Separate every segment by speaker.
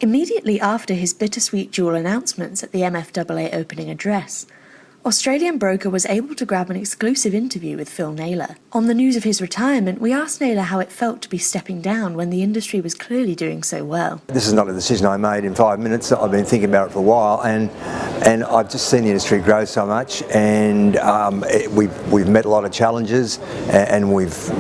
Speaker 1: Immediately after his bittersweet dual announcements at the MFAA opening address, Australian broker was able to grab an exclusive interview with Phil Naylor. On the news of his retirement, we asked Naylor how it felt to be stepping down when the industry was clearly doing so well.
Speaker 2: This is not a decision I made in 5 minutes. I've been thinking about it for a while, and I've just seen the industry grow so much, and we've met a lot of challenges, and we've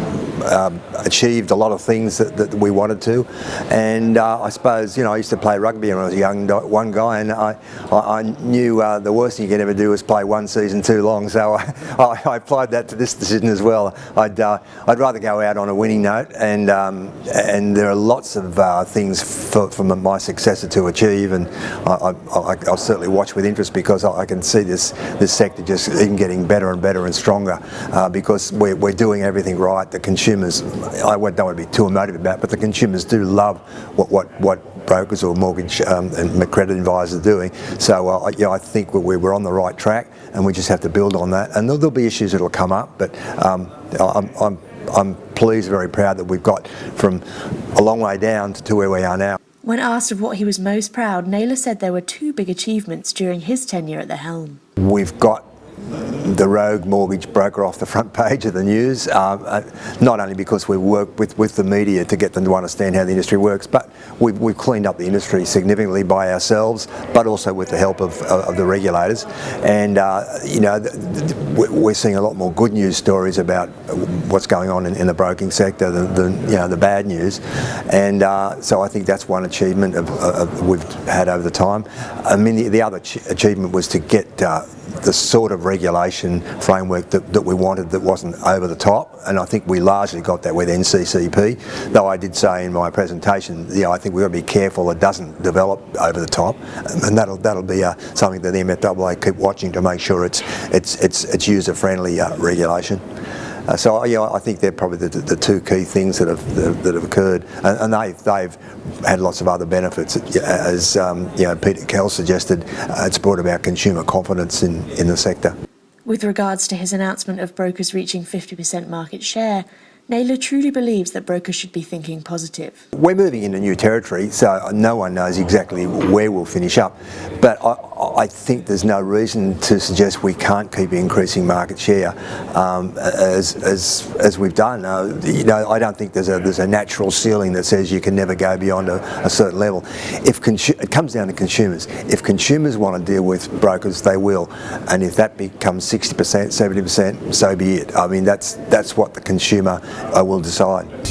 Speaker 2: achieved a lot of things that we wanted to. And I suppose, I used to play rugby when I was a young one guy, and I knew the worst thing you could ever do was play one season too long, so I applied that to this decision as well. I'd rather go out on a winning note, and there are lots of things for my successor to achieve, and I'll certainly watch with interest, because I can see this sector just even getting better and better and stronger, because we're doing everything right. The consumers, I don't want to be too emotive about it, but the consumers do love what brokers or mortgage and credit advisors are doing. So I think we're on the right track, and we just have to build on that. And there'll be issues that'll come up, but I'm pleased, very proud that we've got from a long way down to where we are now.
Speaker 1: When asked of what he was most proud, Naylor said there were two big achievements during his tenure at the helm.
Speaker 2: We've got the rogue mortgage broker off the front page of the news, not only because we work with the media to get them to understand how the industry works, but we've cleaned up the industry significantly by ourselves, but also with the help of the regulators. And we're seeing a lot more good news stories about what's going on in the broking sector than the bad news. And so I think that's one achievement we've had over the time. I mean, the other achievement was to get the sort of regulation framework that we wanted, that wasn't over the top, and I think we largely got that with NCCP, though I did say in my presentation, I think we've got to be careful it doesn't develop over the top, and that'll be something that the MFAA keep watching to make sure it's user-friendly regulation. So I think they're probably the two key things that have occurred, and they've had lots of other benefits. As Peter Kell suggested, it's brought about consumer confidence in the sector.
Speaker 1: With regards to his announcement of brokers reaching 50% market share, Naylor truly believes that brokers should be thinking positive.
Speaker 2: We're moving into new territory, so no one knows exactly where we'll finish up. But I think there's no reason to suggest we can't keep increasing market share as we've done. I don't think there's a natural ceiling that says you can never go beyond a certain level. It comes down to consumers. If consumers want to deal with brokers, they will. And if that becomes 60%, 70%, so be it. I mean, that's what the consumer will decide.